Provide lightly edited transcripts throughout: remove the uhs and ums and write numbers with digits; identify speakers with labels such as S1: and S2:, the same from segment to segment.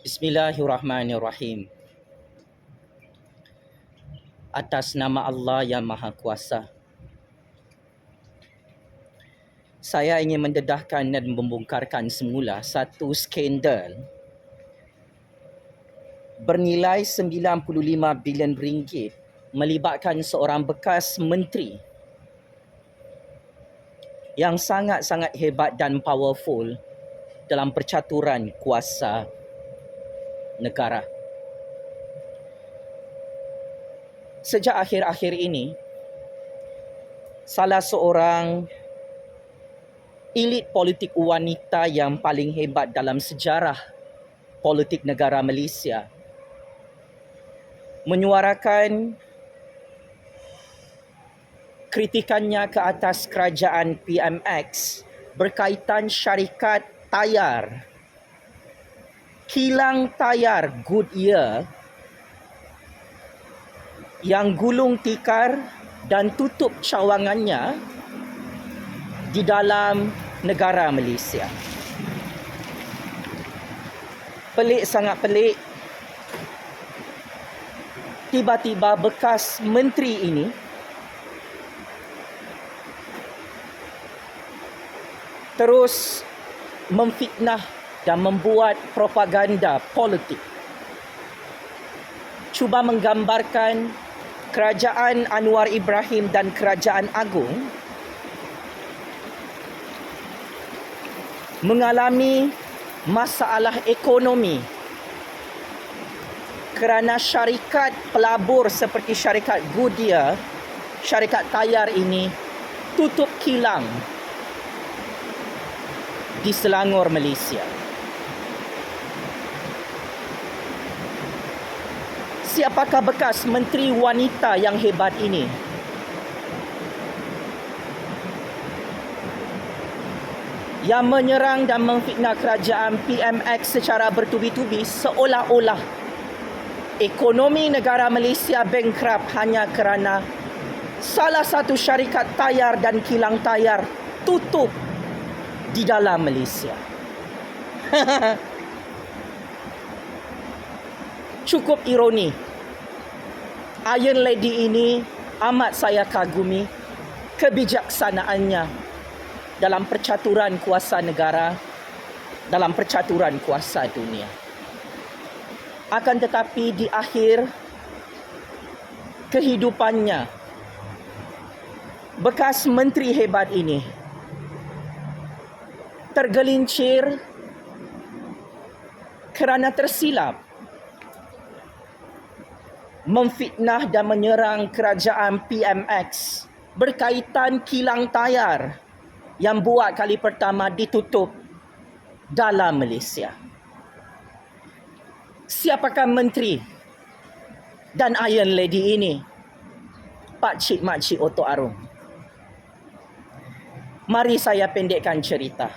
S1: Bismillahirrahmanirrahim. Atas nama Allah yang Maha Kuasa, saya ingin mendedahkan dan membongkarkan semula satu skandal bernilai 95 bilion ringgit melibatkan seorang bekas menteri yang sangat-sangat hebat dan powerful dalam percaturan kuasa negara. Sejak akhir-akhir ini, salah seorang elit politik wanita yang paling hebat dalam sejarah politik negara Malaysia menyuarakan kritikannya ke atas kerajaan PMX berkaitan syarikat tayar, kilang tayar Goodyear yang gulung tikar dan tutup cawangannya di dalam negara Malaysia. Pelik, sangat pelik. Tiba-tiba bekas menteri ini terus memfitnah dan membuat propaganda politik, cuba menggambarkan kerajaan Anwar Ibrahim dan kerajaan agung mengalami masalah ekonomi kerana syarikat pelabur seperti syarikat Goodyear, syarikat tayar ini tutup kilang di Selangor, Malaysia. Siapakah bekas menteri wanita yang hebat ini? Yang menyerang dan memfitnah kerajaan PMX secara bertubi-tubi seolah-olah ekonomi negara Malaysia bankrupt hanya kerana salah satu syarikat tayar dan kilang tayar tutup di dalam Malaysia. Cukup ironi. Iron Lady ini amat saya kagumi kebijaksanaannya dalam percaturan kuasa negara, dalam percaturan kuasa dunia. Akan tetapi di akhir kehidupannya, bekas menteri hebat ini tergelincir kerana tersilap memfitnah dan menyerang kerajaan PMX berkaitan kilang tayar yang buat kali pertama ditutup dalam Malaysia. Siapakah menteri dan Iron Lady ini? Pakcik Makcik Otok Arung. Mari saya pendekkan cerita.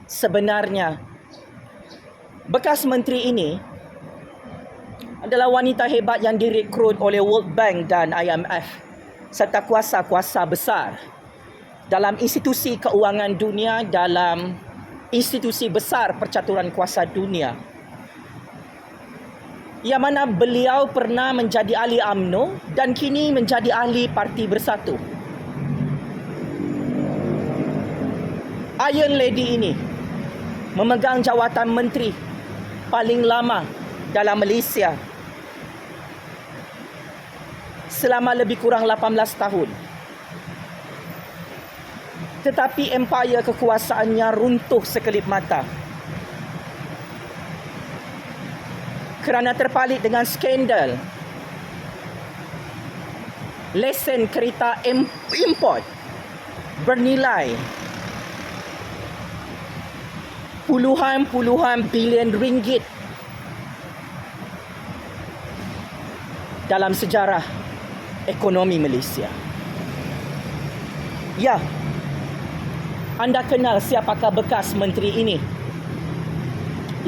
S1: Sebenarnya, bekas menteri ini adalah wanita hebat yang direkrut oleh World Bank dan IMF serta kuasa-kuasa besar dalam institusi keuangan dunia, dalam institusi besar percaturan kuasa dunia, yang mana beliau pernah menjadi ahli UMNO dan kini menjadi ahli Parti Bersatu. Iron Lady ini memegang jawatan menteri paling lama dalam Malaysia selama lebih kurang 18 tahun. Tetapi empayar kekuasaannya runtuh sekelip mata kerana terpalit dengan skandal lesen kereta import bernilai puluhan bilion ringgit dalam sejarah ekonomi Malaysia. Ya, anda kenal siapakah bekas menteri ini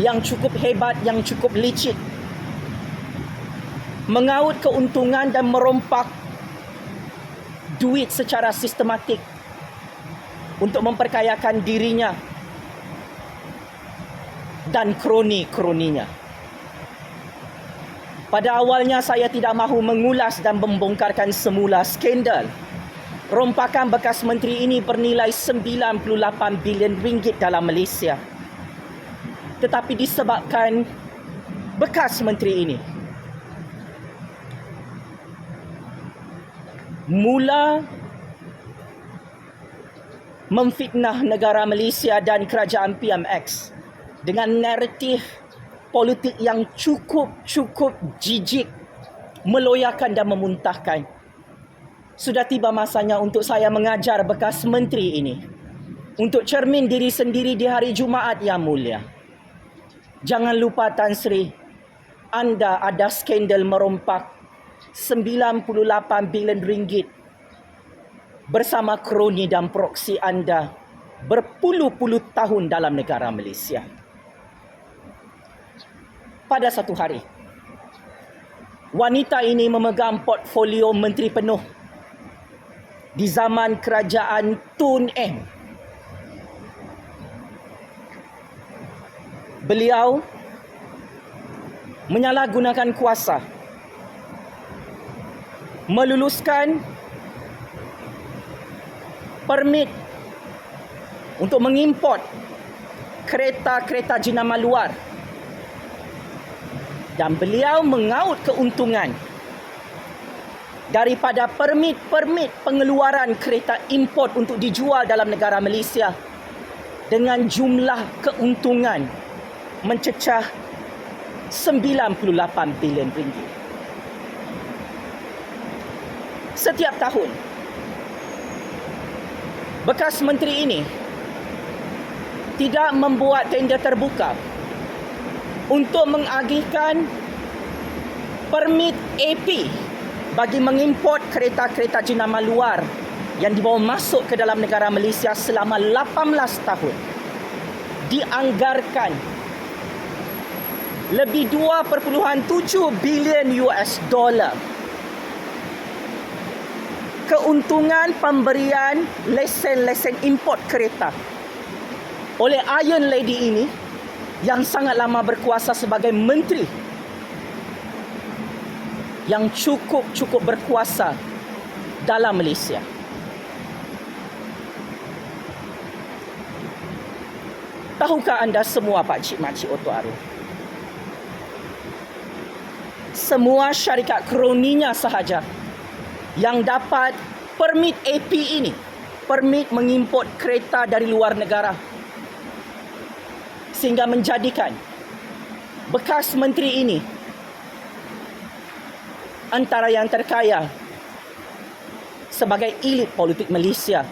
S1: yang cukup hebat, yang cukup licik, mengaut keuntungan dan merompak duit secara sistematik untuk memperkayakan dirinya dan kroni-kroninya. Pada awalnya saya tidak mahu mengulas dan membongkarkan semula skandal rompakan bekas menteri ini bernilai 98 bilion ringgit dalam Malaysia. Tetapi disebabkan bekas menteri ini mula memfitnah negara Malaysia dan kerajaan PMX dengan naratif politik yang cukup jijik, meloyakan dan memuntahkan. Sudah tiba masanya untuk saya mengajar bekas menteri ini untuk cermin diri sendiri di hari Jumaat yang mulia. Jangan lupa Tan Sri, anda ada skandal merompak 98 bilion ringgit bersama kroni dan proksi anda berpuluh-puluh tahun dalam negara Malaysia. Pada satu hari, wanita ini memegang portfolio menteri penuh di zaman kerajaan Tun M. Beliau menyalahgunakan kuasa, meluluskan permit untuk mengimport kereta-kereta jenama luar, dan beliau mengaut keuntungan daripada permit pengeluaran kereta import untuk dijual dalam negara Malaysia dengan jumlah keuntungan mencecah 98 bilion ringgit. Setiap tahun, bekas menteri ini tidak membuat tender terbuka untuk mengagihkan permit AP bagi mengimport kereta-kereta jenama luar yang dibawa masuk ke dalam negara Malaysia selama 18 tahun. Dianggarkan lebih 2.7 bilion US dollar keuntungan pemberian lesen-lesen import kereta oleh Iron Lady ini yang sangat lama berkuasa sebagai menteri, yang cukup berkuasa dalam Malaysia. Tahukah anda semua pakcik-makcik Oto Arif, semua syarikat kroninya sahaja yang dapat permit AP ini, permit mengimport kereta dari luar negara, sehingga menjadikan bekas menteri ini antara yang terkaya sebagai elit politik Malaysia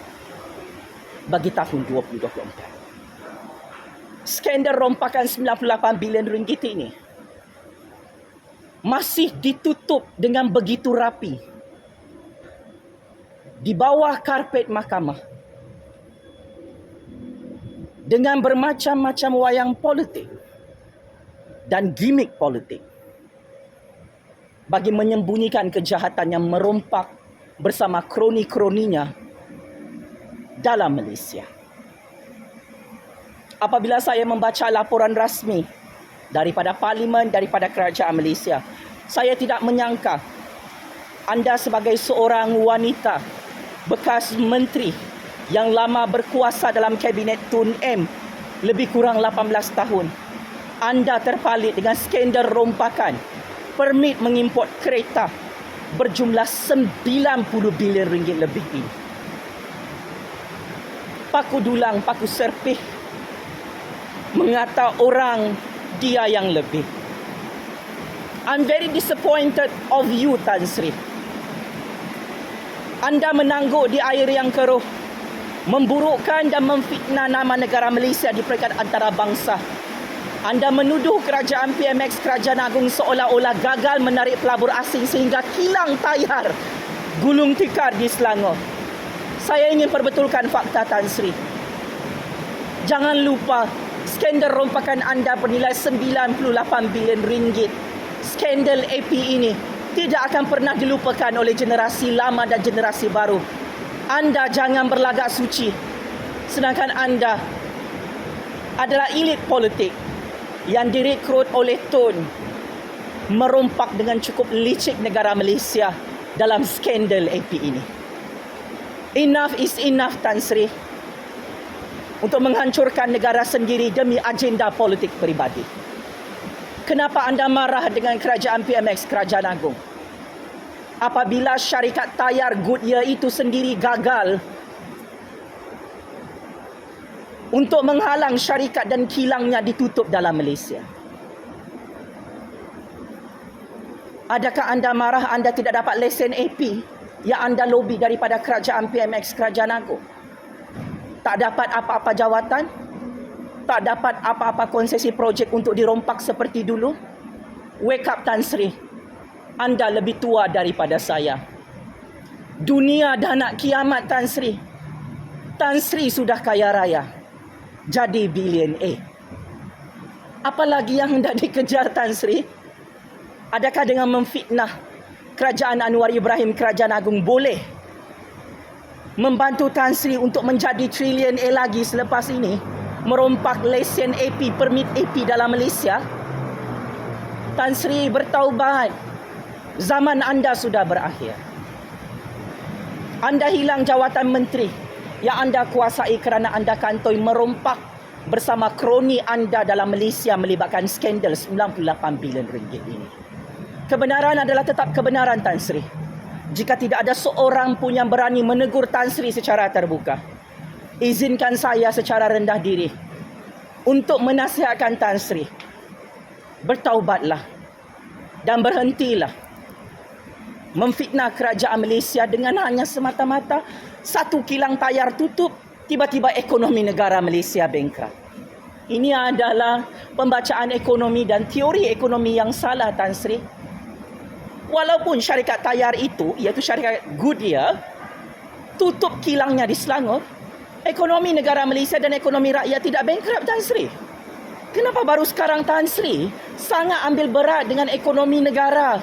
S1: bagi tahun 2024. Skandal rompakan 98 bilion ringgit ini masih ditutup dengan begitu rapi di bawah karpet mahkamah dengan bermacam-macam wayang politik dan gimik politik bagi menyembunyikan kejahatan yang merompak bersama kroni-kroninya dalam Malaysia. Apabila saya membaca laporan rasmi daripada Parlimen, daripada kerajaan Malaysia, saya tidak menyangka anda sebagai seorang wanita bekas menteri yang lama berkuasa dalam kabinet Tun M lebih kurang 18 tahun, anda terpalit dengan skandal rompakan permit mengimport kereta berjumlah 90 bilion ringgit lebih ini. Paku dulang, paku serpih mengata orang dia yang lebih. I'm very disappointed of you, Tan Sri. Anda menangguk di air yang keruh, memburukkan dan memfitnah nama negara Malaysia di peringkat antarabangsa. Anda menuduh kerajaan PMX, Kerajaan Agung, seolah-olah gagal menarik pelabur asing sehingga kilang tayar gulung tikar di Selangor. Saya ingin perbetulkan fakta, Tan Sri. Jangan lupa, skandal rompakan anda bernilai 98 bilion ringgit. Skandal AP ini tidak akan pernah dilupakan oleh generasi lama dan generasi baru. Anda jangan berlagak suci, sedangkan anda adalah elit politik yang direkrut oleh Tun merompak dengan cukup licik negara Malaysia dalam skandal AP ini. Enough is enough, Tan Sri, untuk menghancurkan negara sendiri demi agenda politik peribadi. Kenapa anda marah dengan kerajaan PMX, Kerajaan Agong? Apabila syarikat tayar Goodyear itu sendiri gagal untuk menghalang syarikat dan kilangnya ditutup dalam Malaysia. Adakah anda marah anda tidak dapat lesen AP yang anda lobby daripada kerajaan PMX, Kerajaan Agong? Tak dapat apa-apa jawatan? Tak dapat apa-apa konsesi projek untuk dirompak seperti dulu? Wake up, Tan Sri. Anda lebih tua daripada saya. Dunia dah nak kiamat, Tan Sri. Tan Sri sudah kaya raya, jadi billionaire. Apa lagi yang hendak dikejar, Tan Sri? Adakah dengan memfitnah kerajaan Anwar Ibrahim, Kerajaan Agong boleh membantu Tan Sri untuk menjadi trillionaire lagi selepas ini, merompak lesen AP, permit AP dalam Malaysia? Tan Sri, bertaubat. Zaman anda sudah berakhir. Anda hilang jawatan menteri yang anda kuasai kerana anda kantoi merompak bersama kroni anda dalam Malaysia melibatkan skandal 98 bilion ringgit ini. Kebenaran adalah tetap kebenaran, Tan Sri. Jika tidak ada seorang pun yang berani menegur Tan Sri secara terbuka, izinkan saya secara rendah diri untuk menasihatkan Tan Sri. Bertaubatlah dan berhentilah memfitnah kerajaan Malaysia dengan hanya semata-mata satu kilang tayar tutup, tiba-tiba ekonomi negara Malaysia bankrupt. Ini adalah pembacaan ekonomi dan teori ekonomi yang salah, Tan Sri. Walaupun syarikat tayar itu, iaitu syarikat Goodyear, tutup kilangnya di Selangor, ekonomi negara Malaysia dan ekonomi rakyat tidak bankrupt, Tan Sri. Kenapa baru sekarang Tan Sri sangat ambil berat dengan ekonomi negara?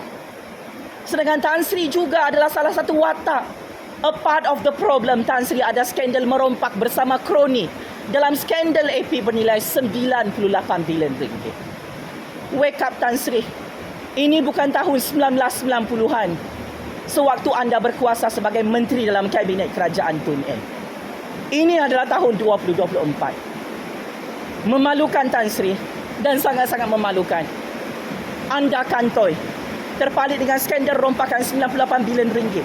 S1: Sedangkan Tan Sri juga adalah salah satu watak, a part of the problem. Tan Sri ada skandal merompak bersama kroni dalam skandal AP bernilai 98 bilion ringgit. Wake up, Tan Sri. Ini bukan tahun 1990-an, sewaktu anda berkuasa sebagai menteri dalam kabinet kerajaan Tun N. Ini adalah tahun 2024. Memalukan, Tan Sri, dan sangat-sangat memalukan. Anda kantoi terpalit dengan skandal rompakan 98 bilion ringgit.